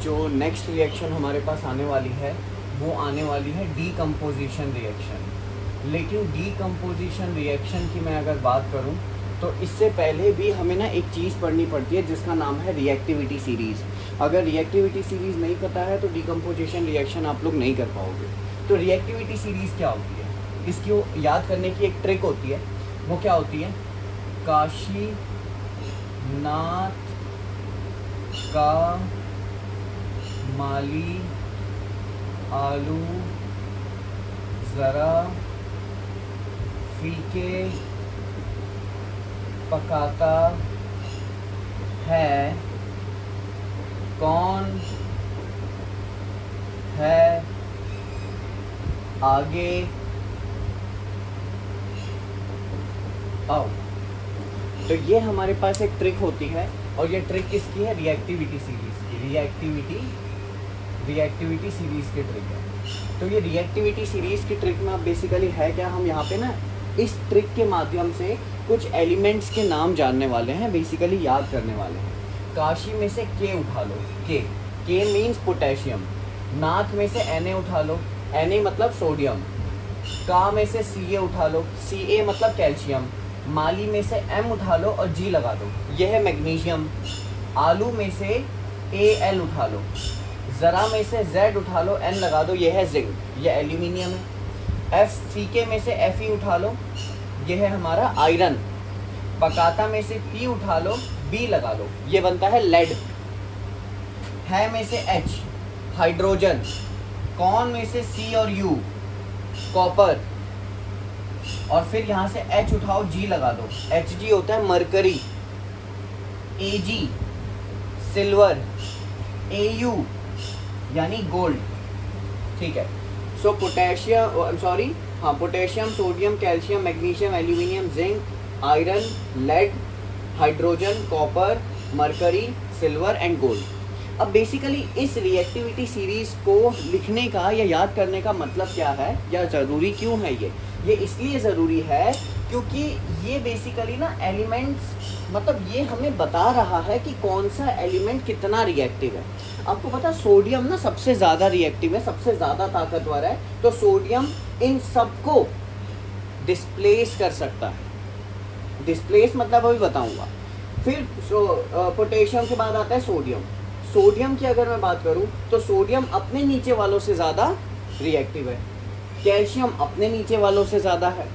जो next reaction हमारे पास आने वाली है वो आने वाली है डीकम्पोजिशन रिएक्शन। लेकिन डीकम्पोजिशन रिएक्शन की मैं अगर बात करूं तो इससे पहले भी हमें ना एक चीज़ पढ़नी पड़ती है जिसका नाम है रिएक्टिविटी सीरीज़। अगर रिएक्टिविटी सीरीज़ नहीं पता है तो डीकम्पोजिशन रिएक्शन आप लोग नहीं कर पाओगे। तो रिएक्टिविटी सीरीज़ क्या होती है, इसकी याद करने की एक ट्रिक होती है। वो क्या होती है, काशी नाथ का माली आलू ज़रा फीके पकाता है, कौन है आगे आओ। तो ये हमारे पास एक ट्रिक होती है और ये ट्रिक किसकी है, रिएक्टिविटी सीरीज़ की। रिएक्टिविटी सीरीज़ की ट्रिक है। तो ये रिएक्टिविटी सीरीज़ की ट्रिक में अब बेसिकली है क्या, हम यहाँ पे ना इस ट्रिक के माध्यम से कुछ एलिमेंट्स के नाम जानने वाले हैं, बेसिकली याद करने वाले हैं। काशी में से के उठा लो, के मीन्स पोटेशियम। नाथ में से Na उठा लो, Na मतलब सोडियम। का में से Ca उठा लो, Ca मतलब कैल्शियम। माली में से M उठा लो और G लगा दो, यह है मैग्नीशियम। आलू में से Al उठा लो, ज़रा में से Z उठा लो, N लगा दो, यह है जिंक, यह एल्यूमिनियम है। फीके में से Fe उठा लो, यह है हमारा आयरन। पकाता में से P उठा लो, B लगा लो, ये बनता है लेड। है में से H हाइड्रोजन। कौन में से C और U कॉपर। और फिर यहाँ से H उठाओ, G लगा दो, Hg होता है मरकरी। Ag सिल्वर, Au यानी गोल्ड। ठीक है। So potassium, sodium, calcium, magnesium, aluminium, zinc, iron, lead, hydrogen, copper, mercury, silver and gold. अब बेसिकली इस रिएक्टिविटी सीरीज़ को लिखने का या याद करने का मतलब क्या है या ज़रूरी क्यों है ये इसलिए ज़रूरी है क्योंकि ये बेसिकली ना एलिमेंट्स, मतलब ये हमें बता रहा है कि कौन सा एलिमेंट कितना रिएक्टिव है। आपको पता है सोडियम ना सबसे ज़्यादा रिएक्टिव है, सबसे ज़्यादा ताकतवर है। तो सोडियम इन सबको डिस्प्लेस कर सकता है। डिस्प्लेस मतलब अभी बताऊंगा। फिर पोटेशियम के बाद आता है सोडियम। सोडियम की अगर मैं बात करूं तो सोडियम अपने नीचे वालों से ज़्यादा रिएक्टिव है। कैल्शियम अपने नीचे वालों से ज़्यादा है।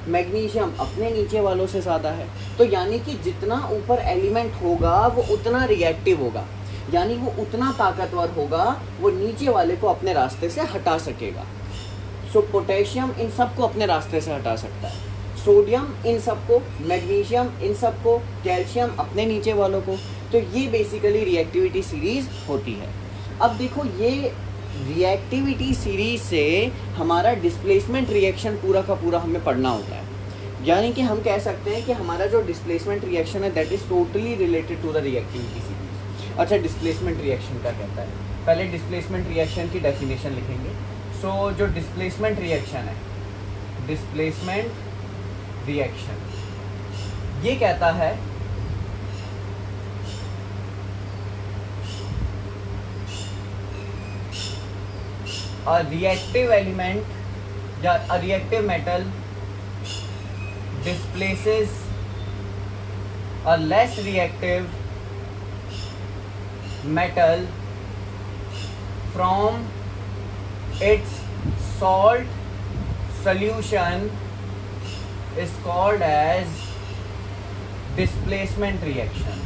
मैग्नीशियम अपने नीचे वालों से ज़्यादा है। तो यानी कि जितना ऊपर एलिमेंट होगा वो उतना रिएक्टिव होगा, यानी वो उतना ताकतवर होगा, वो नीचे वाले को अपने रास्ते से हटा सकेगा। सो पोटेशियम इन सबको अपने रास्ते से हटा सकता है, सोडियम इन सबको, मैग्नीशियम इन सबको, कैल्शियम अपने नीचे वालों को। तो ये बेसिकली रिएक्टिविटी सीरीज़ होती है। अब देखो ये रिएक्टिविटी सीरीज से हमारा डिस्प्लेसमेंट रिएक्शन पूरा का पूरा हमें पढ़ना होता है। यानी कि हम कह सकते हैं कि हमारा जो डिस्प्लेसमेंट रिएक्शन है that is totally related to the reactivity series. अच्छा, डिस्प्लेसमेंट रिएक्शन क्या कहता है, पहले डिस्प्लेसमेंट रिएक्शन की डेफिनेशन लिखेंगे। सो जो डिस्प्लेसमेंट रिएक्शन है, डिस्प्लेसमेंट रिएक्शन ये कहता है a reactive element या a reactive metal displaces a less reactive metal from its salt solution is called as displacement reaction।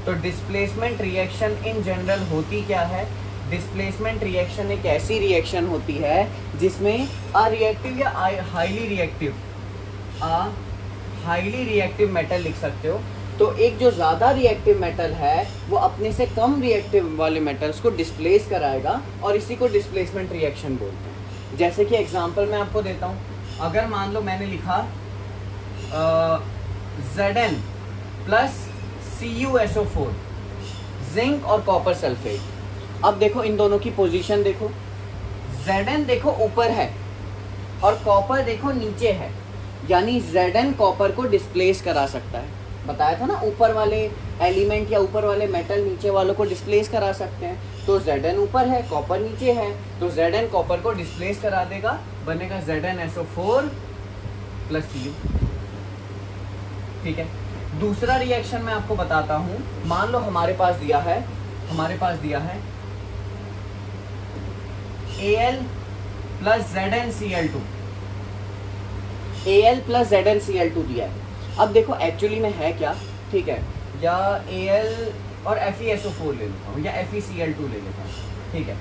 तो displacement reaction in general होती क्या है, डिस्प्लेसमेंट रिएक्शन एक ऐसी रिएक्शन होती है जिसमें अरिएक्टिव या हाईली रिएक्टिव मेटल लिख सकते हो। तो एक जो ज़्यादा रिएक्टिव मेटल है वो अपने से कम रिएक्टिव वाले मेटल्स को डिस्प्लेस कराएगा और इसी को डिस्प्लेसमेंट रिएक्शन बोलते हैं। जैसे कि एग्जांपल मैं आपको देता हूँ, अगर मान लो मैंने लिखा Zn प्लस CuSO4 जिंक और कॉपर सल्फेट। अब देखो इन दोनों की पोजीशन देखो, Zn देखो ऊपर है और कॉपर देखो नीचे है, यानी Zn कॉपर को डिस्प्लेस करा सकता है। बताया था ना ऊपर वाले एलिमेंट या ऊपर वाले मेटल नीचे वालों को डिस्प्लेस करा सकते हैं। तो Zn ऊपर है, कॉपर नीचे है, तो Zn कॉपर को डिस्प्लेस करा देगा, बनेगा ZnSO4 + Cu। ठीक है, दूसरा रिएक्शन मैं आपको बताता हूं। मान लो हमारे पास दिया है Al + ZnCl2, Al + ZnCl2 दिया है। अब देखो एक्चुअली में है क्या, ठीक है, या Al और FeSO4 ले लेता हूँ या FeCl2 ले लेता हूँ। ठीक है,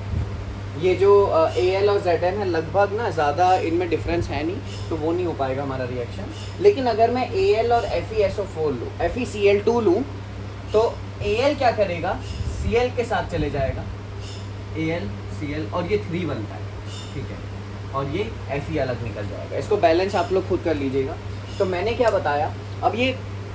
ये जो Al और Zn है लगभग ना ज़्यादा इनमें डिफरेंस है नहीं, तो वो नहीं हो पाएगा हमारा रिएक्शन। लेकिन अगर मैं Al और FeSO4 लूँ, FeCl2 लूँ, तो Al क्या करेगा, Cl के साथ चले जाएगा, Al Cl, और ये 3 बनता है। ठीक है, और ये Fe अलग निकल जाएगा। इसको बैलेंस आप लोग खुद कर लीजिएगा। तो मैंने क्या बताया, अब ये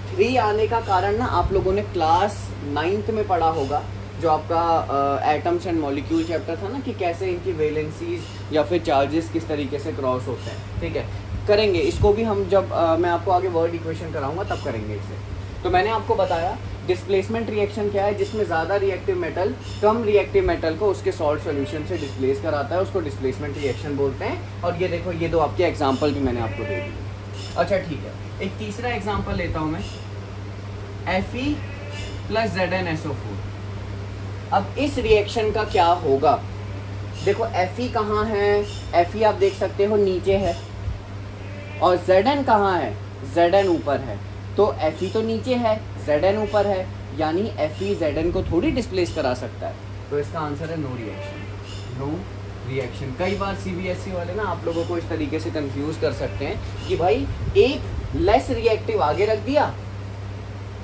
3 आने का कारण ना आप लोगों ने क्लास 9th में पढ़ा होगा, जो आपका एटम्स एंड मॉलिक्यूल चैप्टर था ना, कि कैसे इनकी वैलेंसीज या फिर चार्जेस किस तरीके से क्रॉस होते हैं। ठीक है, करेंगे इसको भी हम, जब मैं आपको आगे वर्ड इक्वेशन कराऊंगा तब करेंगे इसे। तो मैंने आपको बताया डिस्प्लेसमेंट रिएक्शन क्या है, जिसमें ज़्यादा रिएक्टिव मेटल कम रिएक्टिव मेटल को उसके सॉल्ट सोल्यूशन से डिस्प्लेस कराता है, उसको डिस्प्लेसमेंट रिएक्शन बोलते हैं। और ये देखो, ये 2 आपके एग्जाम्पल भी मैंने आपको दे दिए। अच्छा ठीक है, एक तीसरा एग्जाम्पल लेता हूँ मैं, Fe + ZnSO4। अब इस रिएक्शन का क्या होगा, देखो Fe कहाँ है, Fe आप देख सकते हो नीचे है, और Zn कहाँ है, Zn ऊपर है। तो Fe तो नीचे है, Zn ऊपर है, यानी Fe Zn को थोड़ी डिस्प्लेस करा सकता है। तो इसका आंसर है नो रिएक्शन। कई बार CBSE वाले ना आप लोगों को इस तरीके से कंफ्यूज कर सकते हैं कि भाई एक लेस रिएक्टिव आगे रख दिया,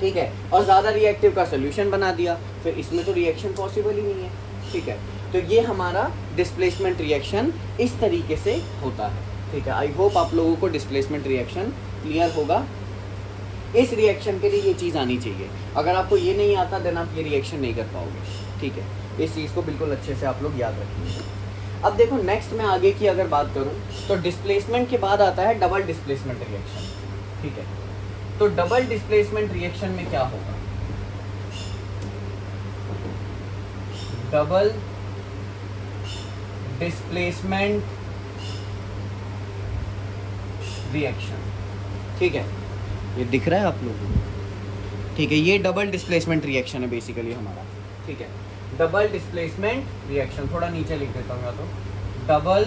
ठीक है, और ज़्यादा रिएक्टिव का सोल्यूशन बना दिया, फिर इसमें तो रिएक्शन पॉसिबल ही नहीं है। ठीक है, तो ये हमारा डिस्प्लेसमेंट रिएक्शन इस तरीके से होता है। ठीक है, आई होप आप लोगों को डिस्प्लेसमेंट रिएक्शन क्लियर होगा। इस रिएक्शन के लिए ये चीज़ आनी चाहिए, अगर आपको ये नहीं आता देन आप ये रिएक्शन नहीं कर पाओगे। ठीक है, इस चीज़ को बिल्कुल अच्छे से आप लोग याद रखिए। अब देखो नेक्स्ट मैं आगे की अगर बात करूं, तो डिस्प्लेसमेंट के बाद आता है डबल डिस्प्लेसमेंट रिएक्शन। ठीक है, तो डबल डिस्प्लेसमेंट रिएक्शन में क्या होगा, डबल डिस्प्लेसमेंट रिएक्शन। ठीक है, ये दिख रहा है आप लोगों को। ठीक है, ये डबल डिस्प्लेसमेंट रिएक्शन है बेसिकली हमारा। ठीक है, डबल डिस्प्लेसमेंट रिएक्शन, थोड़ा नीचे लिख देता हूँ, तो डबल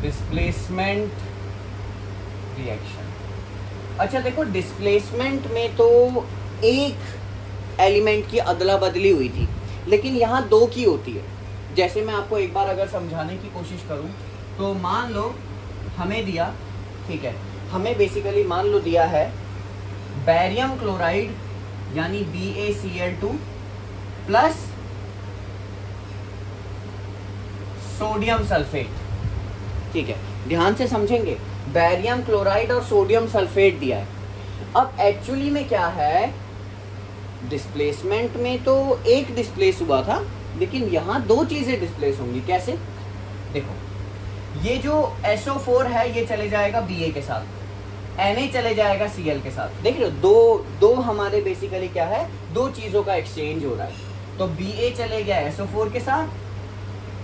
डिस्प्लेसमेंट रिएक्शन। अच्छा देखो, डिस्प्लेसमेंट में तो एक एलिमेंट की अदला बदली हुई थी, लेकिन यहाँ 2 की होती है। जैसे मैं आपको एक बार अगर समझाने की कोशिश करूँ, तो मान लो हमें दिया, ठीक है, हमें बेसिकली मान लो दिया है बैरियम क्लोराइड यानी BaCl2 प्लस सोडियम सल्फेट। ठीक है, ध्यान से समझेंगे, बैरियम क्लोराइड और सोडियम सल्फेट दिया है। अब एक्चुअली में क्या है, डिस्प्लेसमेंट में तो एक डिस्प्लेस हुआ था, लेकिन यहाँ 2 चीजें डिस्प्लेस होंगी। कैसे, देखो ये जो SO4 है ये चले जाएगा Ba के साथ, Na चले जाएगा Cl के साथ। देख रहे हो, दो हमारे बेसिकली क्या है, 2 चीजों का एक्सचेंज हो रहा है। तो Ba चले गया SO4 के साथ,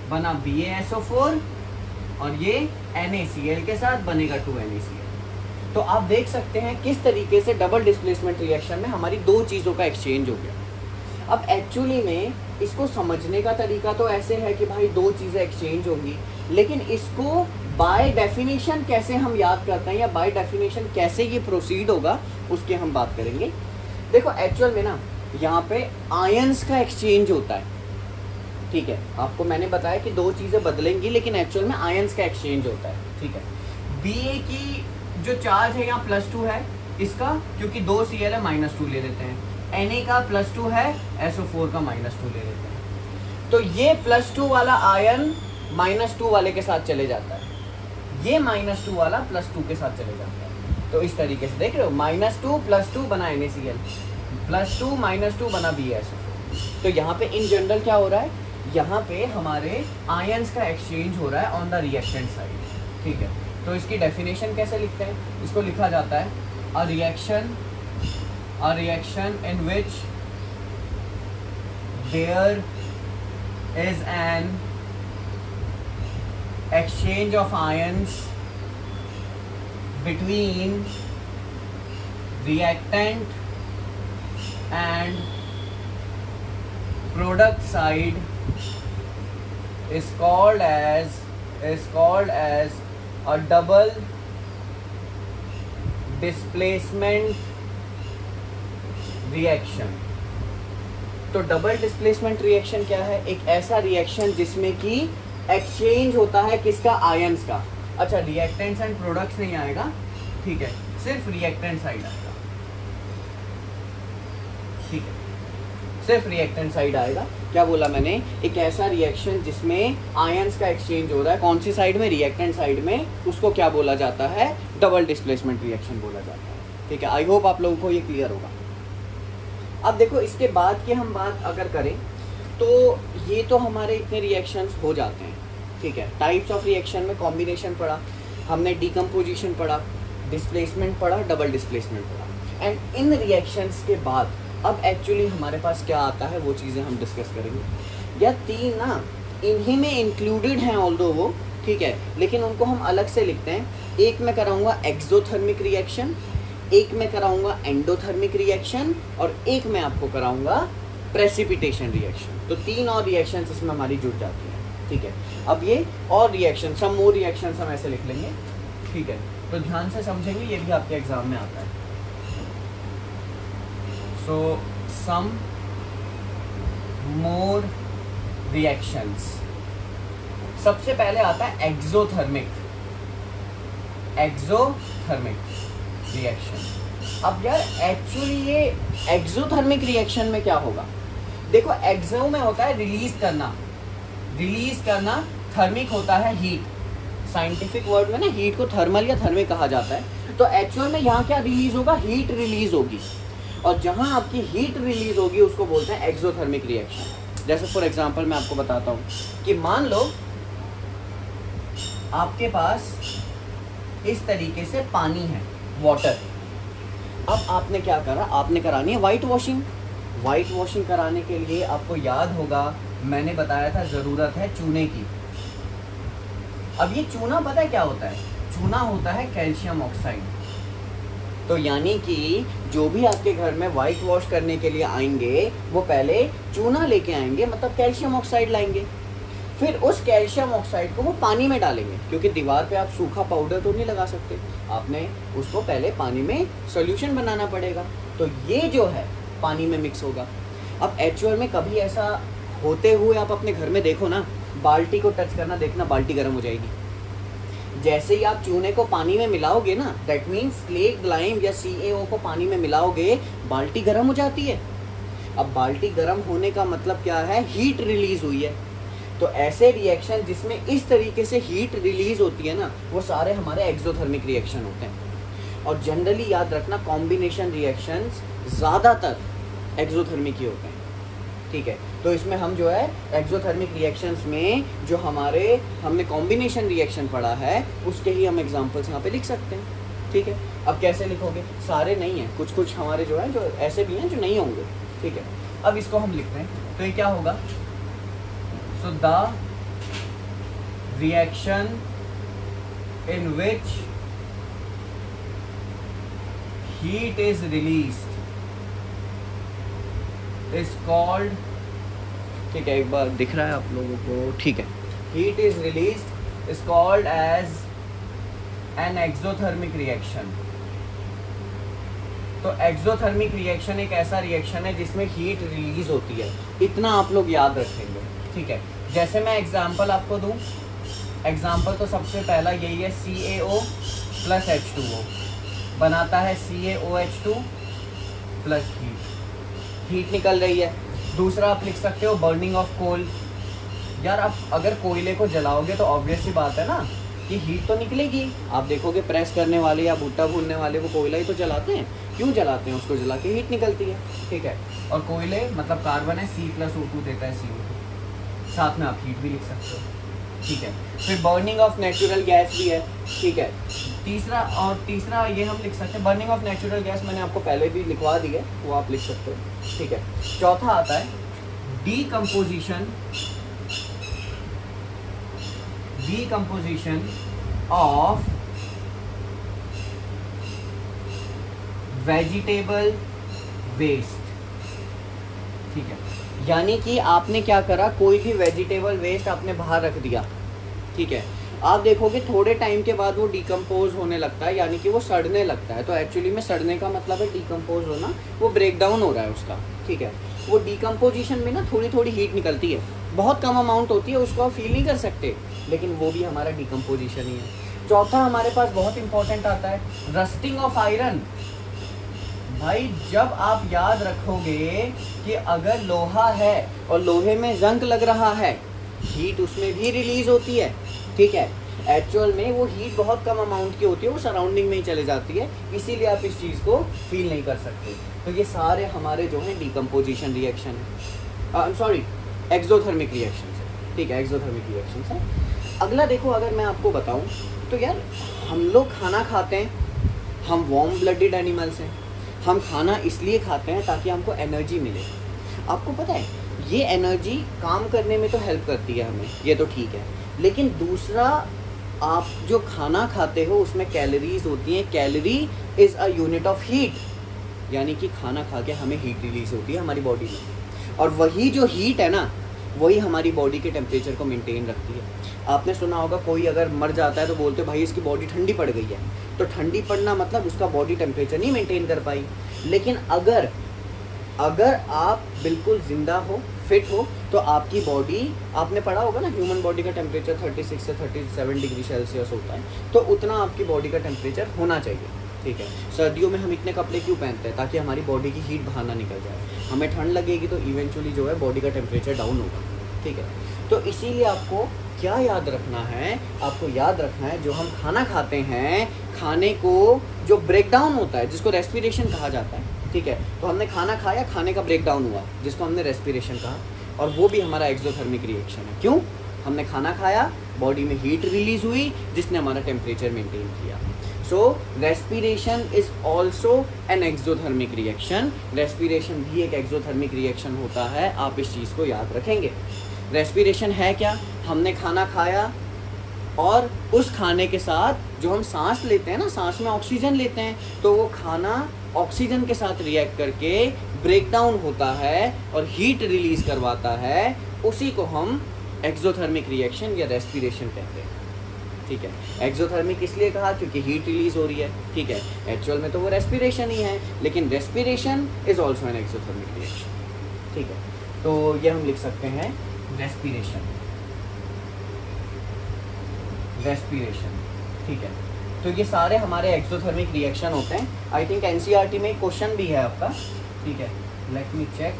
बना BaSO4, और ये NaCl के साथ बनेगा 2NaCl। तो आप देख सकते हैं किस तरीके से डबल डिस्प्लेसमेंट रिएक्शन में हमारी 2 चीज़ों का एक्सचेंज हो गया। अब एक्चुअली में इसको समझने का तरीका तो ऐसे है कि भाई 2 चीज़ें एक्सचेंज होंगी, लेकिन इसको बाय डेफिनेशन कैसे हम याद करते हैं या बाय डेफिनेशन कैसे ये प्रोसीड होगा, उसकी हम बात करेंगे। देखो एक्चुअल में ना यहाँ पे आयंस का एक्सचेंज होता है। ठीक है, आपको मैंने बताया कि 2 चीज़ें बदलेंगी, लेकिन एक्चुअल में आयंस का एक्सचेंज होता है। ठीक है, Ba की जो चार्ज है यहाँ +2 है, इसका क्योंकि 2 Cl है -2 ले लेते हैं, Na का +2 है, SO4 का -2 ले लेते हैं। तो ये +2 वाला आयन -2 वाले के साथ चले जाता है, ये -2 वाला +2 के साथ चले जाता है। तो इस तरीके से देख रहे हो, -2 +2 बना NaCl, +2 -2 बना BaSO4। तो यहाँ पे इन जनरल क्या हो रहा है, यहाँ पे हमारे आयंस का एक्सचेंज हो रहा है ऑन द रिएक्टेंट साइड। ठीक है, तो इसकी डेफिनेशन कैसे लिखते हैं, इसको लिखा जाता है a reaction a reaction in which there is an exchange of ions between reactant and product side is called as a double displacement reaction. तो डबल डिस्प्लेसमेंट रिएक्शन क्या है? एक ऐसा रिएक्शन जिसमें कि एक्सचेंज होता है किसका? आयंस का। अच्छा, रिएक्टेंट्स एंड प्रोडक्ट्स नहीं आएगा, ठीक है, सिर्फ रिएक्टेंट साइड आएगा, ठीक है, सिर्फ रिएक्टेंट साइड आएगा। क्या बोला मैंने? एक ऐसा रिएक्शन जिसमें आयंस का एक्सचेंज हो रहा है, कौन सी साइड में? रिएक्टेंट साइड में। उसको क्या बोला जाता है? डबल डिस्प्लेसमेंट रिएक्शन बोला जाता है, ठीक है। आई होप आप लोगों को ये क्लियर होगा। अब देखो, इसके बाद की हम बात अगर करें तो ये तो हमारे इतने रिएक्शंस हो जाते हैं, ठीक है। टाइप्स ऑफ रिएक्शन में कॉम्बिनेशन पढ़ा हमने, डीकम्पोजिशन पढ़ा, डिस्प्लेसमेंट पढ़ा, डबल डिस्प्लेसमेंट पढ़ा। एंड इन रिएक्शंस के बाद अब एक्चुअली हमारे पास क्या आता है वो चीज़ें हम डिस्कस करेंगे। या तीन ना इन्हीं में इंक्लूडेड हैं ऑल्दो वो, ठीक है, लेकिन उनको हम अलग से लिखते हैं। एक मैं कराऊंगा एक्सोथर्मिक रिएक्शन, एक मैं कराऊंगा एंडोथर्मिक रिएक्शन, और एक मैं आपको कराऊंगा प्रेसिपिटेशन रिएक्शन। तो तीन और रिएक्शंस इसमें हमारी जुड़ जाती हैं, ठीक है। अब ये और रिएक्शन, सम मोर रिएक्शंस हम ऐसे लिख लेंगे, ठीक है। तो ध्यान से समझेंगे, ये भी आपके एग्जाम में आता है। सो सम मोर रिएक्शंस, सबसे पहले आता है एक्सोथर्मिक रिएक्शन। अब यार एक्चुअली ये एक्सोथर्मिक रिएक्शन में क्या होगा? देखो, एक्सो में होता है रिलीज करना, थर्मिक होता है हीट। साइंटिफिक वर्ड में ना हीट को थर्मल या थर्मिक कहा जाता है। तो एक्चुअल में यहाँ क्या रिलीज होगा? हीट रिलीज होगी, और जहाँ आपकी हीट रिलीज होगी उसको बोलते हैं एक्सोथर्मिक रिएक्शन। जैसे फॉर एग्जांपल मैं आपको बताता हूँ कि मान लो आपके पास इस तरीके से पानी है, वाटर। अब आपने क्या करा? आपने करानी है वाइट वॉशिंग। वाइट वॉशिंग कराने के लिए आपको याद होगा मैंने बताया था ज़रूरत है चूने की। अब ये चूना पता है क्या होता है? चूना होता है कैल्शियम ऑक्साइड। तो यानी कि जो भी आपके घर में वाइट वॉश करने के लिए आएंगे वो पहले चूना लेके आएंगे, मतलब कैल्शियम ऑक्साइड लाएंगे। फिर उस कैल्शियम ऑक्साइड को वो पानी में डालेंगे, क्योंकि दीवार पे आप सूखा पाउडर तो नहीं लगा सकते, आपने उसको पहले पानी में सॉल्यूशन बनाना पड़ेगा। तो ये जो है पानी में मिक्स होगा। अब एक्चुअल में कभी ऐसा होते हुए आप अपने घर में देखो ना, बाल्टी को टच करना, देखना बाल्टी गर्म हो जाएगी। जैसे ही आप चूने को पानी में मिलाओगे ना, दैट मीन्स क्ले ग्लाइम या CaO को पानी में मिलाओगे, बाल्टी गर्म हो जाती है। अब बाल्टी गर्म होने का मतलब क्या है? हीट रिलीज हुई है। तो ऐसे रिएक्शन जिसमें इस तरीके से हीट रिलीज होती है ना, वो सारे हमारे एक्सोथर्मिक रिएक्शन होते हैं। और जनरली याद रखना, कॉम्बिनेशन रिएक्शंस ज़्यादातर एक्सोथर्मिक ही होते हैं, ठीक है। तो इसमें हम जो है एक्सोथर्मिक रिएक्शंस में जो हमने कॉम्बिनेशन रिएक्शन पढ़ा है उसके ही हम एग्जांपल्स यहाँ पे लिख सकते हैं, ठीक है। अब कैसे लिखोगे? सारे नहीं हैं, कुछ कुछ हमारे जो है जो ऐसे भी हैं जो नहीं होंगे, ठीक है। अब इसको हम लिखते हैं, तो ये क्या होगा? So the reaction in which heat is released is called, ठीक है, एक बार दिख रहा है आप लोगों को, ठीक है, heat is released is called as an exothermic reaction। तो एक्सोथर्मिक रिएक्शन एक ऐसा रिएक्शन है जिसमें हीट रिलीज होती है, इतना आप लोग याद रखेंगे, ठीक है। जैसे मैं एग्जांपल आपको दूं, एग्जांपल तो सबसे पहला यही है, CaO प्लस H2O बनाता है CaOH2 प्लस हीट निकल रही है। दूसरा आप लिख सकते हो बर्निंग ऑफ कोल। यार आप अगर कोयले को जलाओगे तो ऑब्वियस सी बात है ना कि हीट तो निकलेगी। आप देखोगे प्रेस करने वाले या भुट्टा भूनने वाले वो कोयला ही तो जलाते हैं। क्यों जलाते हैं? उसको जला के हीट निकलती है, ठीक है। और कोयले मतलब कार्बन है, C+O2 देता है CO2, साथ में आप हीट भी लिख सकते हो, ठीक है। फिर बर्निंग ऑफ नेचुरल गैस भी है, ठीक है। तीसरा ये हम लिख सकते हैं, बर्निंग ऑफ नेचुरल गैस मैंने आपको पहले भी लिखवा दी है, वो आप लिख सकते हो, ठीक है। चौथा आता है डीकम्पोजिशन ऑफ वेजिटेबल वेस्ट, ठीक है। यानी कि आपने क्या करा, कोई भी वेजिटेबल वेस्ट आपने बाहर रख दिया, ठीक है। आप देखोगे थोड़े टाइम के बाद वो डिकम्पोज होने लगता है, यानी कि वो सड़ने लगता है। तो एक्चुअली में सड़ने का मतलब है डिकम्पोज होना, वो ब्रेक डाउन हो रहा है उसका, ठीक है। वो डिकम्पोजिशन में ना थोड़ी थोड़ी हीट निकलती है, बहुत कम अमाउंट होती है, उसको आप फील नहीं कर सकते, लेकिन वो भी हमारा डिकम्पोजिशन ही है। चौथा हमारे पास बहुत इंपॉर्टेंट आता है रस्टिंग ऑफ आयरन। भाई जब आप याद रखोगे कि अगर लोहा है और लोहे में जंग लग रहा है, हीट उसमें भी रिलीज होती है, ठीक है। एक्चुअल में वो हीट बहुत कम अमाउंट की होती है, वो सराउंडिंग में ही चले जाती है, इसीलिए आप इस चीज़ को फील नहीं कर सकते। तो ये सारे हमारे जो हैं डिकम्पोजिशन रिएक्शन है, सॉरी एक्सोथर्मिक रिएक्शन है, ठीक है, एक्सोथर्मिक रिएक्शन है। अगला देखो, अगर मैं आपको बताऊँ तो यार हम लोग खाना खाते हैं, हम वार्म ब्लडेड एनिमल्स हैं, हम खाना इसलिए खाते हैं ताकि हमको एनर्जी मिले। आपको पता है ये एनर्जी काम करने में तो हेल्प करती है हमें, ये तो ठीक है, लेकिन दूसरा आप जो खाना खाते हो उसमें कैलोरीज होती हैं। Calorie is a unit of heat, यानी कि खाना खा के हमें हीट रिलीज होती है हमारी बॉडी में, और वही जो हीट है ना, वही हमारी बॉडी के टेम्परेचर को मेंटेन रखती है। आपने सुना होगा कोई अगर मर जाता है तो बोलते भाई इसकी बॉडी ठंडी पड़ गई है, तो ठंडी पड़ना मतलब उसका बॉडी टेम्परेचर नहीं मेंटेन कर पाई। लेकिन अगर आप बिल्कुल ज़िंदा हो, फिट हो, तो आपकी बॉडी, आपने पढ़ा होगा ना ह्यूमन बॉडी का टेम्परेचर 36 से 37 डिग्री सेल्सियस होता है, तो उतना आपकी बॉडी का टेम्परेचर होना चाहिए, ठीक है। सर्दियों में हम इतने कपड़े क्यों पहनते हैं, ताकि हमारी बॉडी की हीट बाहर ना निकल जाए। हमें ठंड लगेगी तो इवेंचुअली जो है बॉडी का टेम्परेचर डाउन होगा, ठीक है। तो इसीलिए आपको क्या याद रखना है, आपको याद रखना है जो हम खाना खाते हैं, खाने को जो ब्रेक डाउन होता है, जिसको रेस्पिरेशन कहा जाता है, ठीक है। तो हमने खाना खाया, खाने का ब्रेक डाउन हुआ, जिसको हमने रेस्पिरेशन कहा, और वो भी हमारा एक्सोथर्मिक रिएक्शन है। क्यों? हमने खाना खाया, बॉडी में हीट रिलीज हुई, जिसने हमारा टेम्परेचर मेंटेन किया। So respiration is also an exothermic reaction. Respiration भी एक एक्सोथर्मिक रिएक्शन होता है, आप इस चीज़ को याद रखेंगे। रेस्पिरेशन है क्या? हमने खाना खाया और उस खाने के साथ जो हम सांस लेते हैं ना, सांस में ऑक्सीजन लेते हैं, तो वो खाना ऑक्सीजन के साथ रिएक्ट करके ब्रेक डाउन होता है और हीट रिलीज करवाता है, उसी को हम एक्सोथर्मिक रिएक्शन या रेस्पिरेशन कहते हैं, ठीक है। एक्सोथर्मिक इसलिए कहा क्योंकि हीट रिलीज हो रही है, ठीक है। एक्चुअल में तो वो रेस्पिरेशन ही है, लेकिन respiration is also an exothermic reaction, ठीक है। तो ये हम लिख सकते हैं रेस्पिरेशन, ठीक है। तो ये सारे हमारे एक्सोथर्मिक रिएक्शन होते हैं। आई थिंक एनसीईआरटी में क्वेश्चन भी है आपका, ठीक है, लेट मी चेक।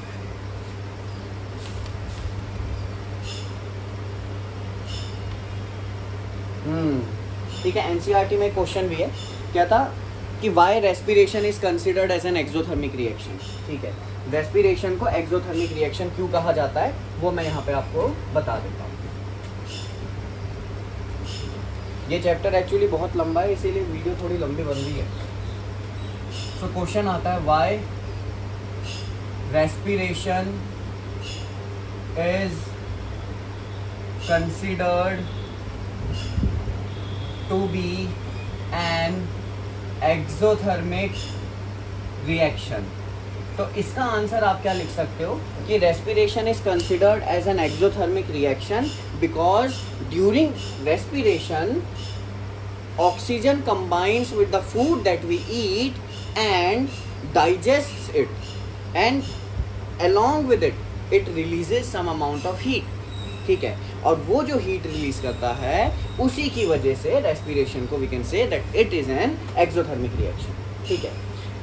ठीक है, एनसीईआरटी में क्वेश्चन भी है, क्या था कि why respiration is considered as an exothermic reaction, ठीक है। रेस्पिरेशन को एक्सोथर्मिक रिएक्शन क्यों कहा जाता है वो मैं यहाँ पे आपको बता देता हूँ। ये चैप्टर एक्चुअली बहुत लंबा है, इसीलिए वीडियो थोड़ी लंबी बन रही है। सो क्वेश्चन आता है why respiration is considered to be an exothermic reaction. तो इसका आंसर आप क्या लिख सकते हो कि respiration is considered as an exothermic reaction because during respiration oxygen combines with the food that we eat and digests it, and along with it releases some amount of heat, ठीक है। और वो जो हीट रिलीज करता है उसी की वजह से रेस्पिरेशन को we can say that it is an exothermic reaction, ठीक है।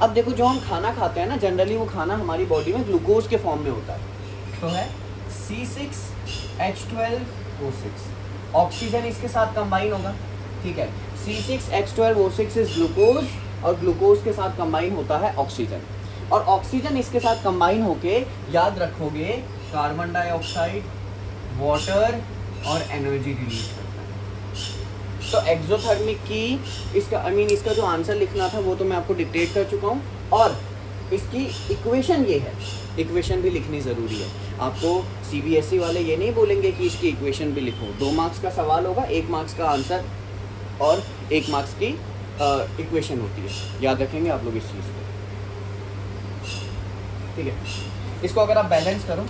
अब देखो जो हम खाना खाते हैं ना, जनरली वो खाना हमारी बॉडी में ग्लूकोज के फॉर्म में होता है, तो है C6H12O6, ऑक्सीजन इसके साथ कंबाइन होगा, ठीक है। C6H12O6 इज ग्लूकोज और ग्लूकोज के साथ कंबाइन होता है ऑक्सीजन, और ऑक्सीजन इसके साथ कंबाइन होके याद रखोगे कार्बन डाइऑक्साइड, वाटर और एनर्जी रिलीज करता है। तो एक्सोथर्मिक की इसका जो आंसर लिखना था वो तो मैं आपको डिक्टेट कर चुका हूँ, और इसकी इक्वेशन ये है, इक्वेशन भी लिखनी ज़रूरी है। आपको CBSE वाले ये नहीं बोलेंगे कि इसकी इक्वेशन भी लिखो। 2 मार्क्स का सवाल होगा, 1 मार्क्स का आंसर और 1 मार्क्स की इक्वेशन होती है। याद रखेंगे आप लोग इस चीज़ को, ठीक है। इसको अगर आप बैलेंस करो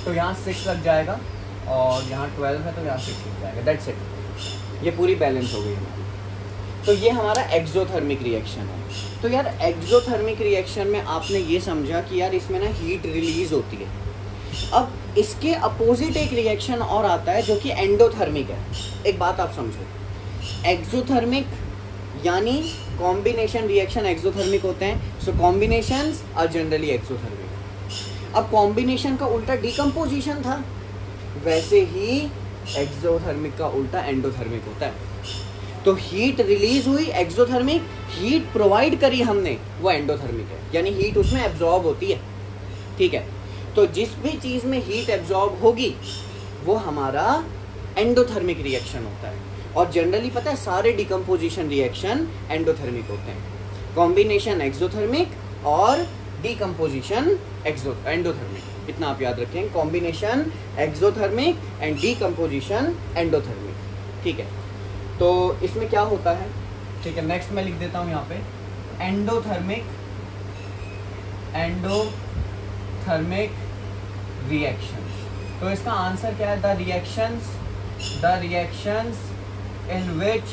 तो यहाँ 6 लग जाएगा और यहाँ 12 है तो यहाँ 6 लग जाएगा, दैट्स इट। ये पूरी बैलेंस हो गई हमारी। तो ये हमारा एक्सोथर्मिक रिएक्शन है। तो यार एक्सोथर्मिक रिएक्शन में आपने ये समझा कि यार इसमें ना हीट रिलीज होती है। अब इसके अपोजिट एक रिएक्शन और आता है जो कि एंडोथर्मिक है। एक बात आप समझो, एक्सोथर्मिक यानी कॉम्बिनेशन रिएक्शन एक्सोथर्मिक होते हैं। सो कॉम्बिनेशंस आर जनरली एक्सोथर्मिक। अब कॉम्बिनेशन का उल्टा डिकम्पोजिशन था, वैसे ही एक्सोथर्मिक का उल्टा एंडोथर्मिक होता है। तो हीट रिलीज हुई एक्सोथर्मिक, हीट प्रोवाइड करी हमने वो एंडोथर्मिक है, यानी हीट उसमें एब्जॉर्ब होती है, ठीक है। तो जिस भी चीज़ में हीट एब्जॉर्ब होगी वो हमारा एंडोथर्मिक रिएक्शन होता है। और जनरली पता है सारे डिकम्पोजिशन रिएक्शन एंडोथर्मिक होते हैं, कॉम्बिनेशन एक्सोथर्मिक और डिकम्पोजिशन एंडोथर्मिक। इतना आप याद रखें, combination exothermic and decomposition endothermic, ठीक है। तो इसमें क्या होता है, ठीक है, नेक्स्ट मैं लिख देता हूँ यहाँ पे एंडोथर्मिक रिएक्शंस। तो इसका आंसर क्या है, the reactions in which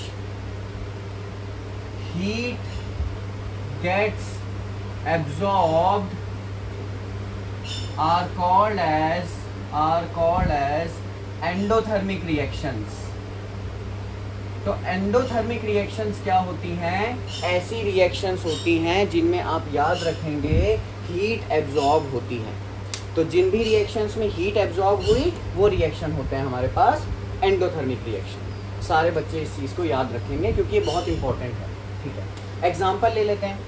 heat gets absorbed are called as endothermic reactions। तो एंडोथर्मिक रिएक्शंस क्या होती हैं, ऐसी रिएक्शंस होती हैं जिनमें आप याद रखेंगे हीट एब्जॉर्ब होती है। तो जिन भी रिएक्शंस में हीट एब्जॉर्ब हुई वो रिएक्शन होते हैं हमारे पास एंडोथर्मिक रिएक्शन। सारे बच्चे इस चीज़ को याद रखेंगे क्योंकि ये बहुत इंपॉर्टेंट है, ठीक है। एग्जाम्पल ले लेते हैं,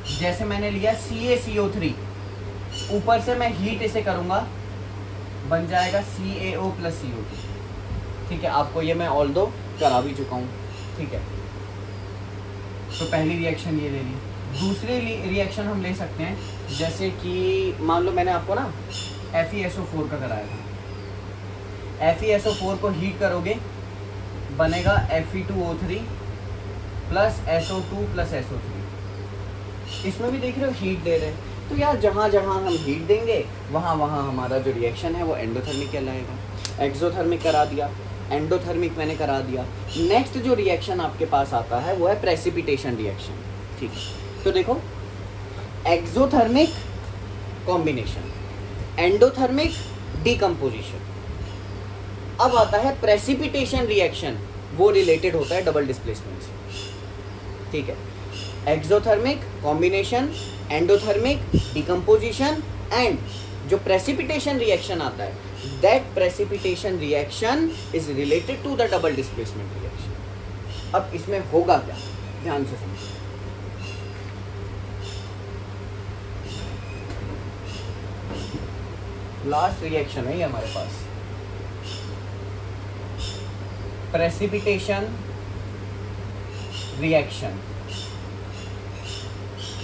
जैसे मैंने लिया CaCO3, ऊपर से मैं हीट इसे करूंगा, बन जाएगा CaO + CO2, ठीक है। आपको ये मैं ऑल्दो करा भी चुका हूँ, ठीक है। तो पहली रिएक्शन ये ले ली। दूसरी रिएक्शन हम ले सकते हैं, जैसे कि मान लो मैंने आपको ना FeSO4 का कराया था। FeSO4 को हीट करोगे, बनेगा Fe2O3 + SO2 + SO3। इसमें भी देख रहे हो हीट दे रहे हैं। तो यार जहाँ जहाँ हम हीट देंगे वहाँ वहाँ हमारा जो रिएक्शन है वो एंडोथर्मिक कहलाएगा। एक्सोथर्मिक करा दिया, एंडोथर्मिक मैंने करा दिया। नेक्स्ट जो रिएक्शन आपके पास आता है वो है प्रेसिपिटेशन रिएक्शन, ठीक है। तो देखो, एक्सोथर्मिक कॉम्बिनेशन, एंडोथर्मिक डिकम्पोजिशन। अब आता है प्रेसिपिटेशन रिएक्शन, वो रिलेटेड होता है डबल डिस्प्लेसमेंट से, ठीक है। Exothermic combination, endothermic decomposition, and जो प्रेसिपिटेशन रिएक्शन आता है, that precipitation reaction is related to the double displacement reaction. अब इसमें होगा क्या, ध्यान से समझिए। लास्ट रिएक्शन है ये हमारे पास, प्रेसिपिटेशन रिएक्शन।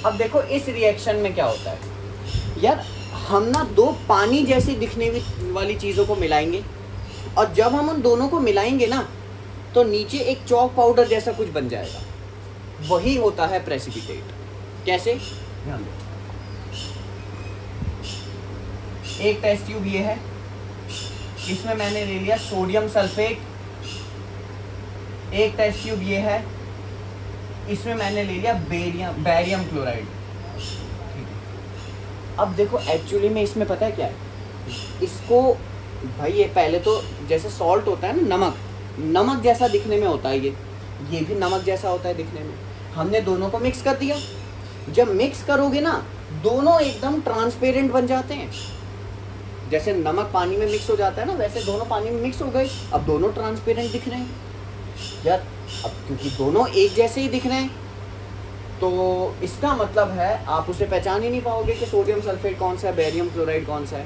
अब देखो इस रिएक्शन में क्या होता है यार, हम ना दो पानी जैसी दिखने वाली चीज़ों को मिलाएंगे, और जब हम उन दोनों को मिलाएंगे ना तो नीचे एक चॉक पाउडर जैसा कुछ बन जाएगा, वही होता है प्रेसिपिटेट। कैसे, ध्यान दो। एक टेस्ट ट्यूब ये है, इसमें मैंने ले लिया सोडियम सल्फेट। एक टेस्ट ट्यूब ये है, इसमें मैंने ले लिया बैरियम क्लोराइड। अब देखो एक्चुअली में इसमें पता है क्या है, इसको भाई ये पहले तो जैसे सॉल्ट होता है ना, नमक जैसा दिखने में होता है, ये भी नमक जैसा होता है दिखने में। हमने दोनों को मिक्स कर दिया, जब मिक्स करोगे ना दोनों एकदम ट्रांसपेरेंट बन जाते हैं। जैसे नमक पानी में मिक्स हो जाता है ना, वैसे दोनों पानी में मिक्स हो गए, अब दोनों ट्रांसपेरेंट दिख रहे हैं यार। अब क्योंकि दोनों एक जैसे ही दिख रहे हैं तो इसका मतलब है आप उसे पहचान ही नहीं पाओगे कि सोडियम सल्फेट कौन सा है, बैरियम क्लोराइड कौन सा है।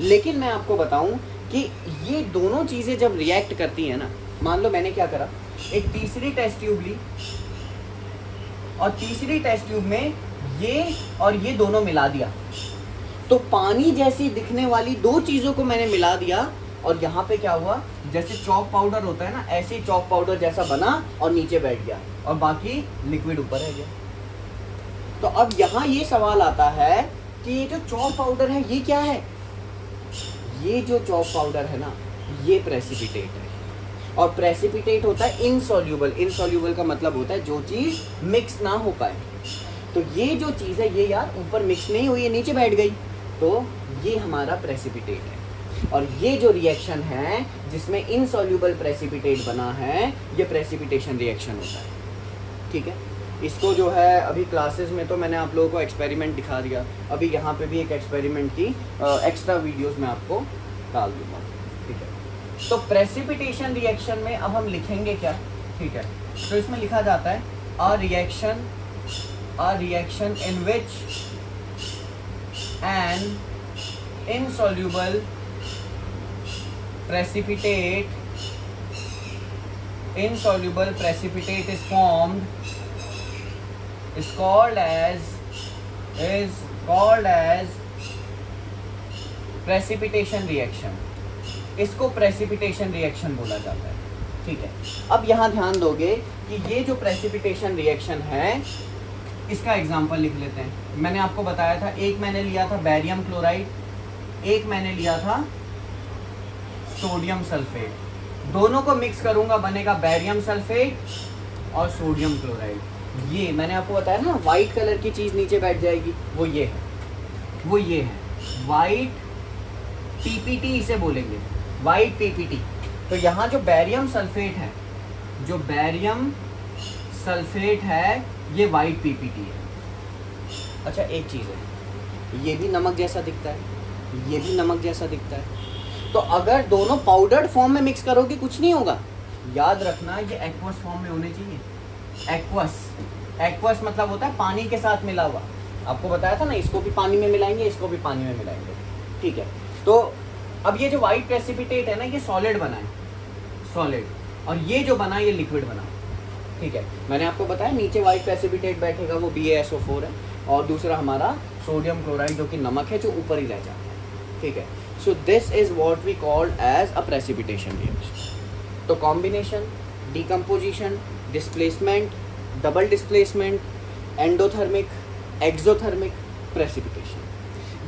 लेकिन मैं आपको बताऊं कि ये दोनों चीज़ें जब रिएक्ट करती हैं ना, मान लो मैंने क्या करा, एक तीसरी टेस्ट ट्यूब ली और तीसरी टेस्ट ट्यूब में ये और ये दोनों मिला दिया, तो पानी जैसी दिखने वाली दो चीज़ों को मैंने मिला दिया और यहाँ पे क्या हुआ, जैसे चॉक पाउडर होता है ना, ऐसे ही चॉक पाउडर जैसा बना और नीचे बैठ गया और बाकी लिक्विड ऊपर रह गया। तो अब यहाँ ये सवाल आता है कि ये जो चॉक पाउडर है ये क्या है? ये जो चॉक पाउडर है ना, ये प्रेसिपिटेट है और प्रेसिपिटेट होता है इनसॉल्यूबल। इनसॉल्यूबल का मतलब होता है जो चीज़ मिक्स ना हो पाए। तो ये जो चीज़ है ये यार ऊपर मिक्स नहीं हुई, ये नीचे बैठ गई, तो ये हमारा प्रेसिपिटेट है। और ये जो रिएक्शन है जिसमें इनसॉल्यूबल प्रेसिपिटेट बना है, ये प्रेसिपिटेशन रिएक्शन होता है। ठीक है, इसको जो है अभी क्लासेस में तो मैंने आप लोगों को एक्सपेरिमेंट दिखा दिया, अभी यहाँ पे भी एक एक्सपेरिमेंट की एक्स्ट्रा वीडियोस में आपको डाल दूँगा। ठीक है, तो प्रेसिपिटेशन रिएक्शन में अब हम लिखेंगे क्या? ठीक है, तो इसमें लिखा जाता है अ reaction in which N insoluble precipitate is formed is called as precipitation reaction। इसको प्रेसिपिटेशन रिएक्शन बोला जाता है। ठीक है, अब यहाँ ध्यान दोगे कि ये जो प्रेसिपिटेशन रिएक्शन है इसका एग्जांपल लिख लेते हैं। मैंने आपको बताया था, एक मैंने लिया था बैरियम क्लोराइड, एक मैंने लिया था सोडियम सल्फेट, दोनों को मिक्स करूंगा बनेगा बैरियम सल्फेट और सोडियम क्लोराइड। ये मैंने आपको बताया ना, वाइट कलर की चीज़ नीचे बैठ जाएगी, वो ये है वाइट पीपीटी इसे बोलेंगे, वाइट पीपीटी। तो यहाँ जो बैरियम सल्फेट है ये वाइट पीपीटी है। अच्छा एक चीज़ है, ये भी नमक जैसा दिखता है, ये भी नमक जैसा दिखता है। तो अगर दोनों पाउडर्ड फॉर्म में मिक्स करोगे कुछ नहीं होगा। याद रखना ये एक्वस फॉर्म में होने चाहिए। एक्वस मतलब होता है पानी के साथ मिला हुआ। आपको बताया था ना, इसको भी पानी में मिलाएंगे, इसको भी पानी में मिलाएंगे। ठीक है, तो अब ये जो वाइट प्रेसिपिटेट है ना, ये सॉलिड बना है, सॉलिड, और ये जो बना ये लिक्विड बना। ठीक है, मैंने आपको बताया नीचे वाइट प्रेसिपिटेट बैठेगा वो BaSO4 है और दूसरा हमारा सोडियम क्लोराइड जो कि नमक है, जो ऊपर ही रह जाता है। ठीक है, so this is what we called as a precipitation reaction. तो combination, decomposition, displacement, double displacement, endothermic, exothermic, precipitation,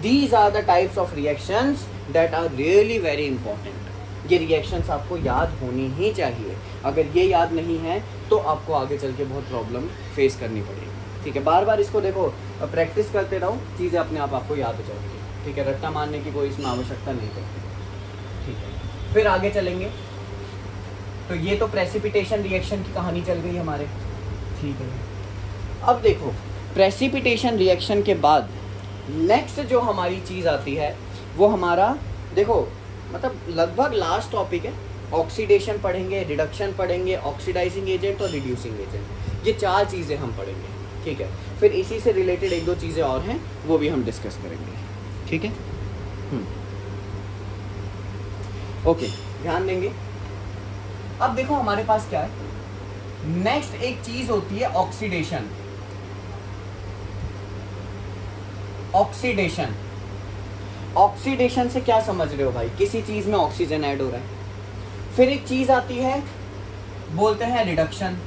these are the types of reactions that are really very important। ये रिएक्शंस आपको याद होनी ही चाहिए। अगर ये याद नहीं है तो आपको आगे चल के बहुत प्रॉब्लम फेस करनी पड़ेगी। ठीक है, बार बार इसको देखो, प्रैक्टिस करते रहो, चीज़ें अपने आप आपको याद हो जाएगी। ठीक है, रट्टा मारने की कोई इसमें आवश्यकता नहीं पड़ती। ठीक है, फिर आगे चलेंगे। तो ये तो प्रेसिपिटेशन रिएक्शन की कहानी चल गई हमारे। ठीक है, अब देखो प्रेसिपिटेशन रिएक्शन के बाद नेक्स्ट जो हमारी चीज़ आती है वो हमारा, देखो मतलब लगभग लास्ट टॉपिक है। ऑक्सीडेशन पढ़ेंगे, रिडक्शन पढ़ेंगे, ऑक्सीडाइजिंग एजेंट और रिड्यूसिंग एजेंट, ये चार चीज़ें हम पढ़ेंगे। ठीक है, फिर इसी से रिलेटेड एक दो चीज़ें और हैं वो भी हम डिस्कस करेंगे। ठीक है, ओके, ध्यान देंगे। अब देखो हमारे पास क्या है, नेक्स्ट एक चीज़ होती है ऑक्सीडेशन। ऑक्सीडेशन से क्या समझ रहे हो भाई? किसी चीज़ में ऑक्सीजन ऐड हो रहा है। फिर एक चीज़ आती है, बोलते हैं रिडक्शन।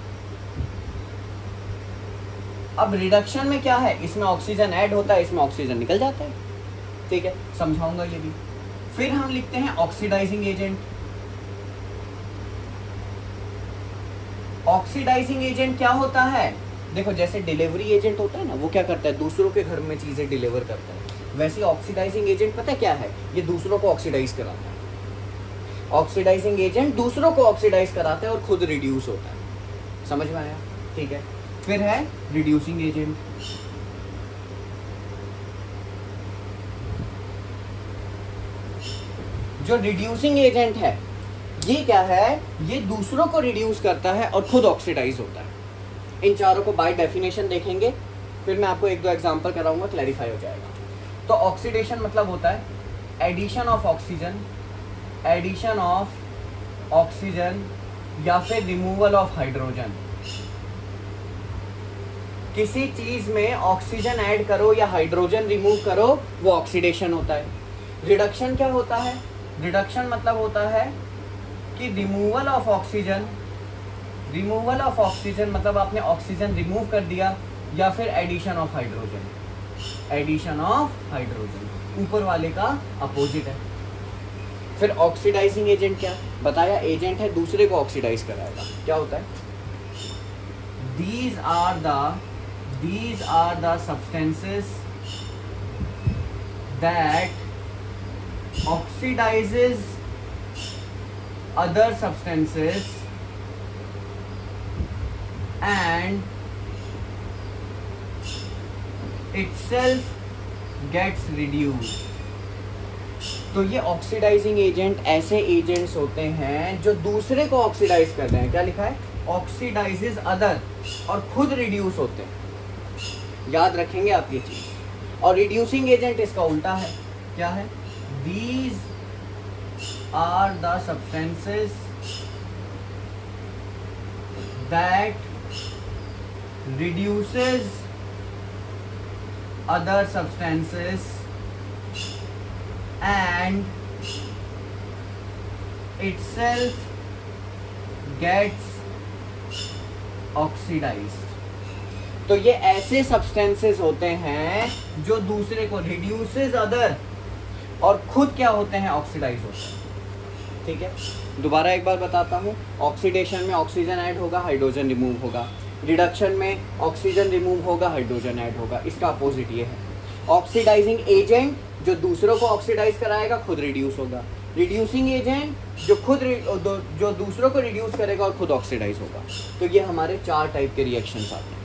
अब रिडक्शन में क्या है, इसमें ऑक्सीजन ऐड होता है, इसमें ऑक्सीजन निकल जाता है। ठीक है, समझाऊंगा ये भी। फिर हम लिखते हैं ऑक्सीडाइजिंग एजेंट। ऑक्सीडाइजिंग एजेंट क्या होता है? देखो जैसे डिलीवरी एजेंट होता है ना, वो क्या करता है, दूसरों के घर में चीज़ें डिलीवर करता है। वैसे ऑक्सीडाइजिंग एजेंट पता क्या है, ये दूसरों को ऑक्सीडाइज कराता है। ऑक्सीडाइजिंग एजेंट दूसरों को ऑक्सीडाइज कराता है और खुद रिड्यूस होता है। समझ में आया? ठीक है, फिर है रिड्यूसिंग एजेंट। जो रिड्यूसिंग एजेंट है ये क्या है, ये दूसरों को रिड्यूस करता है और खुद ऑक्सीडाइज होता है। इन चारों को बाय डेफिनेशन देखेंगे, फिर मैं आपको एक दो एग्जांपल कराऊंगा, क्लैरिफाई हो जाएगा। तो ऑक्सीडेशन मतलब होता है addition of oxygen addition of oxygen या फिर रिमूवल ऑफ हाइड्रोजन। किसी चीज में ऑक्सीजन ऐड करो या हाइड्रोजन रिमूव करो, वो ऑक्सीडेशन होता है। रिडक्शन क्या होता है? रिडक्शन मतलब होता है कि removal of oxygen, removal of oxygen मतलब आपने ऑक्सीजन रिमूव कर दिया, या फिर addition of hydrogen, addition of hydrogen ऊपर वाले का अपोजिट है। फिर ऑक्सीडाइजिंग एजेंट क्या बताया? एजेंट है दूसरे को ऑक्सीडाइज कराएगा। क्या होता है? These are the substances that oxidizes other substances and itself gets reduced। तो ये ऑक्सीडाइजिंग एजेंट ऐसे एजेंट्स होते हैं जो दूसरे को ऑक्सीडाइज कर रहे हैं। क्या लिखा है? ऑक्सीडाइजेस अदर, और खुद रिड्यूस होते हैं। याद रखेंगे आप ये चीज। और रिड्यूसिंग एजेंट इसका उल्टा है। क्या है? These are the substances that reduces other substances and itself gets oxidized। तो ये ऐसे सब्सटेंसेस होते हैं जो दूसरे को रिड्यूसेस अदर, और खुद क्या होते हैं? ऑक्सीडाइज होते हैं। ठीक है, दोबारा एक बार बताता हूँ। ऑक्सीडेशन में ऑक्सीजन ऐड होगा, हाइड्रोजन रिमूव होगा। रिडक्शन में ऑक्सीजन रिमूव होगा, हाइड्रोजन ऐड होगा। इसका अपोजिट ये है। ऑक्सीडाइजिंग एजेंट जो दूसरों को ऑक्सीडाइज कराएगा, खुद रिड्यूस होगा। रिड्यूसिंग एजेंट जो दूसरों को रिड्यूस करेगा और खुद ऑक्सीडाइज होगा। तो ये हमारे 4 टाइप के रिएक्शंस आते हैं।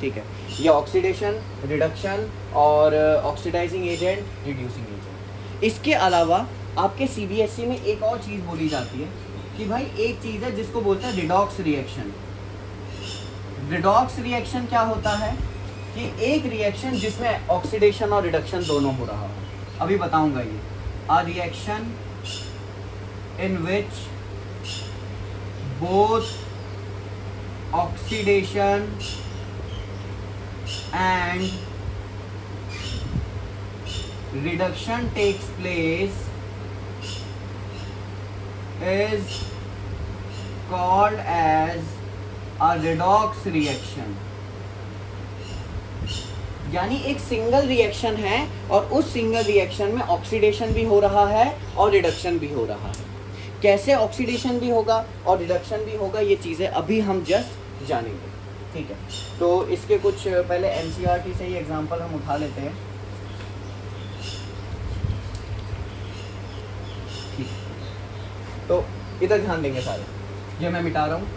ठीक है, ये ऑक्सीडेशन, रिडक्शन और ऑक्सीडाइजिंग एजेंट, रिड्यूसिंग एजेंट। इसके अलावा आपके सीबीएसई में एक और चीज़ बोली जाती है कि भाई एक चीज़ है जिसको बोलते हैं रिडॉक्स रिएक्शन। रिडॉक्स रिएक्शन क्या होता है? कि एक रिएक्शन जिसमें ऑक्सीडेशन और रिडक्शन दोनों हो रहा हो। अभी बताऊंगा ये। A reaction in which both oxidation and reduction takes place is called as a redox reaction। यानी एक सिंगल रिएक्शन है और उस सिंगल रिएक्शन में ऑक्सीडेशन भी हो रहा है और रिडक्शन भी हो रहा है। कैसे ऑक्सीडेशन भी होगा और रिडक्शन भी होगा, ये चीज़ें अभी हम जस्ट जानेंगे। ठीक है, तो इसके कुछ पहले एनसीईआरटी से ही एग्जांपल हम उठा लेते हैं। ठीक, तो इधर ध्यान देंगे सारे। ये मैं मिटा रहा हूँ।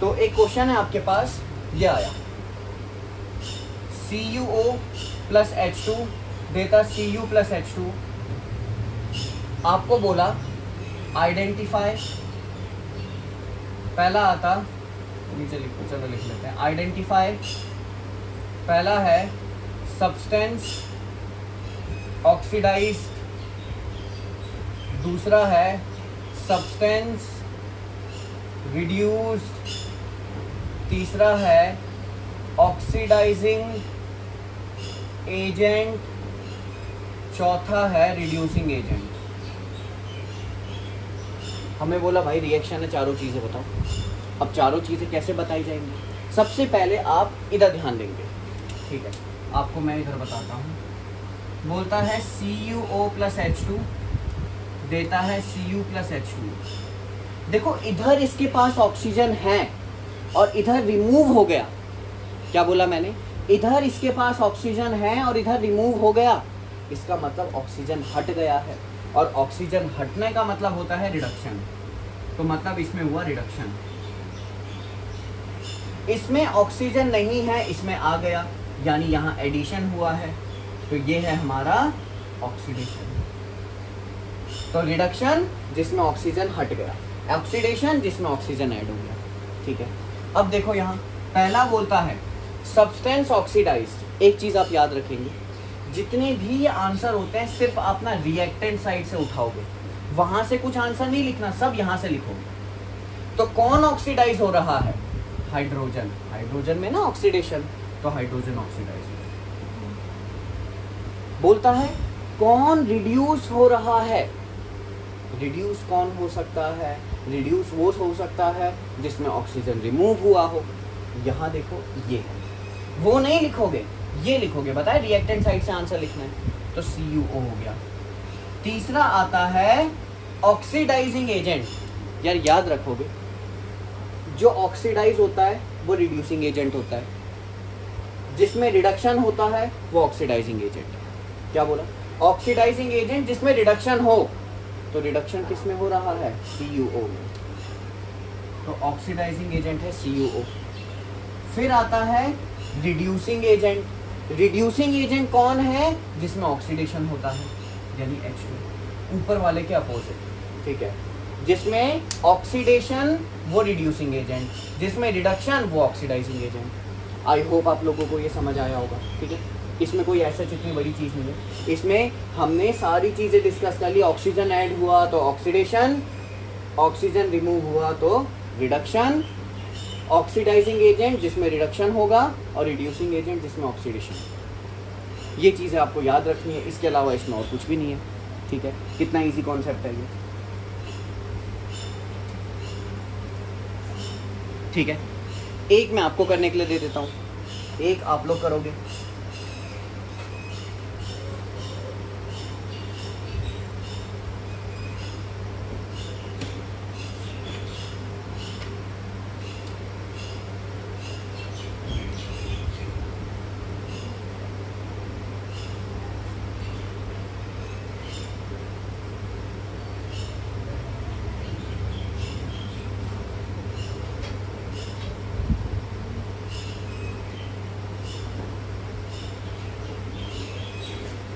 तो एक क्वेश्चन है आपके पास, ये आया CuO प्लस H2 देता Cu प्लस H2। आपको बोला आइडेंटिफाई, पहला आता नीचे लिखो, चलो लिख लेते हैं। आइडेंटिफाई पहला है सब्सटेंस ऑक्सीडाइज्ड, दूसरा है सब्सटेंस रिड्यूस्ड, तीसरा है ऑक्सीडाइजिंग एजेंट, चौथा है रिड्यूसिंग एजेंट। हमें बोला भाई रिएक्शन है, चारों चीज़ें बताओ। अब चारों चीज़ें कैसे बताई जाएंगी? सबसे पहले आप इधर ध्यान देंगे। ठीक है, आपको मैं इधर बताता हूँ। बोलता है CuO प्लस H2 देता है Cu प्लस H2। देखो इधर इसके पास ऑक्सीजन है और इधर रिमूव हो गया। क्या बोला मैंने? इधर इसके पास ऑक्सीजन है और इधर रिमूव हो गया। इसका मतलब ऑक्सीजन हट गया है, और ऑक्सीजन हटने का मतलब होता है रिडक्शन। तो मतलब इसमें हुआ रिडक्शन। इसमें ऑक्सीजन नहीं है, इसमें आ गया, यानी यहाँ एडिशन हुआ है। तो ये है हमारा ऑक्सीडेशन। तो रिडक्शन जिसमें ऑक्सीजन हट गया, ऑक्सीडेशन जिसमें ऑक्सीजन ऐड हो गया। ठीक है, अब देखो यहाँ पहला बोलता है सब्सटेंस ऑक्सीडाइज्ड। एक चीज आप याद रखेंगे, जितने भी ये आंसर होते हैं सिर्फ आप ना रिएक्टेंट साइड से उठाओगे, वहां से कुछ आंसर नहीं लिखना, सब यहां से लिखोगे। तो कौन ऑक्सीडाइज हो रहा है? हाइड्रोजन। हाइड्रोजन में ना ऑक्सीडेशन, तो हाइड्रोजन ऑक्सीडाइज बोलता है। कौन रिड्यूस हो रहा है? रिड्यूस कौन हो सकता है? रिड्यूस वो हो सकता है जिसमें ऑक्सीजन रिमूव हुआ हो। यहाँ देखो ये है, वो नहीं लिखोगे, ये लिखोगे। बताए रिएक्टेंट साइड से आंसर लिखना है, तो CuO हो गया। तीसरा आता है ऑक्सीडाइजिंग एजेंट। यार याद रखोगे, जो ऑक्सीडाइज होता है वो रिड्यूसिंग एजेंट होता है, जिसमें रिडक्शन होता है वो ऑक्सीडाइजिंग एजेंट। क्या बोला? ऑक्सीडाइजिंग एजेंट जिसमें रिडक्शन हो, तो रिडक्शन किस में हो रहा है? CuO में। तो ऑक्सीडाइजिंग एजेंट है CuO। फिर आता है रिड्यूसिंग एजेंट। रिड्यूसिंग एजेंट कौन है? जिसमें ऑक्सीडेशन होता है, यानी H2, ऊपर वाले के अपोजिट। ठीक है, जिसमें ऑक्सीडेशन वो रिड्यूसिंग एजेंट, जिसमें रिडक्शन वो ऑक्सीडाइजिंग एजेंट। आई होप आप लोगों को ये समझ आया होगा। ठीक है, इसमें कोई ऐसा इतनी बड़ी चीज़ नहीं है। इसमें हमने सारी चीज़ें डिस्कस कर ली। ऑक्सीजन ऐड हुआ तो ऑक्सीडेशन, ऑक्सीजन रिमूव हुआ तो रिडक्शन, ऑक्सीडाइजिंग एजेंट जिसमें रिडक्शन होगा और रिड्यूसिंग एजेंट जिसमें ऑक्सीडेशन। ये चीज़ें आपको याद रखनी है, इसके अलावा इसमें और कुछ भी नहीं है। ठीक है, कितना इजी कॉन्सेप्ट है ये। ठीक है, एक मैं आपको करने के लिए दे देता हूँ, एक आप लोग करोगे।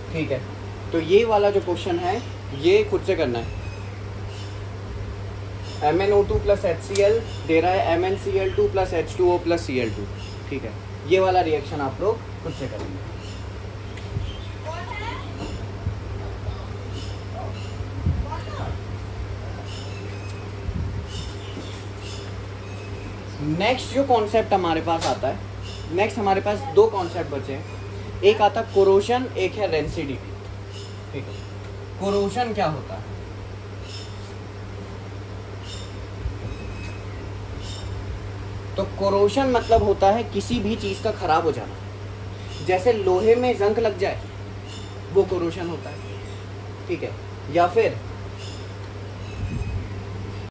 ठीक है, तो ये वाला जो क्वेश्चन है ये खुद से करना है। MnO2 + HCl दे रहा है MnCl2 + H2O + Cl2। ठीक है, ये वाला रिएक्शन आप लोग खुद से करेंगे। नेक्स्ट जो कॉन्सेप्ट हमारे पास आता है, नेक्स्ट हमारे पास दो कॉन्सेप्ट बचे हैं। एक आता है कोरोशन, एक है रेंसिडिटी। ठीक है, कोरोशन क्या होता है? तो कोरोशन मतलब होता है किसी भी चीज का खराब हो जाना। जैसे लोहे में जंग लग जाए वो कोरोशन होता है। ठीक है, या फिर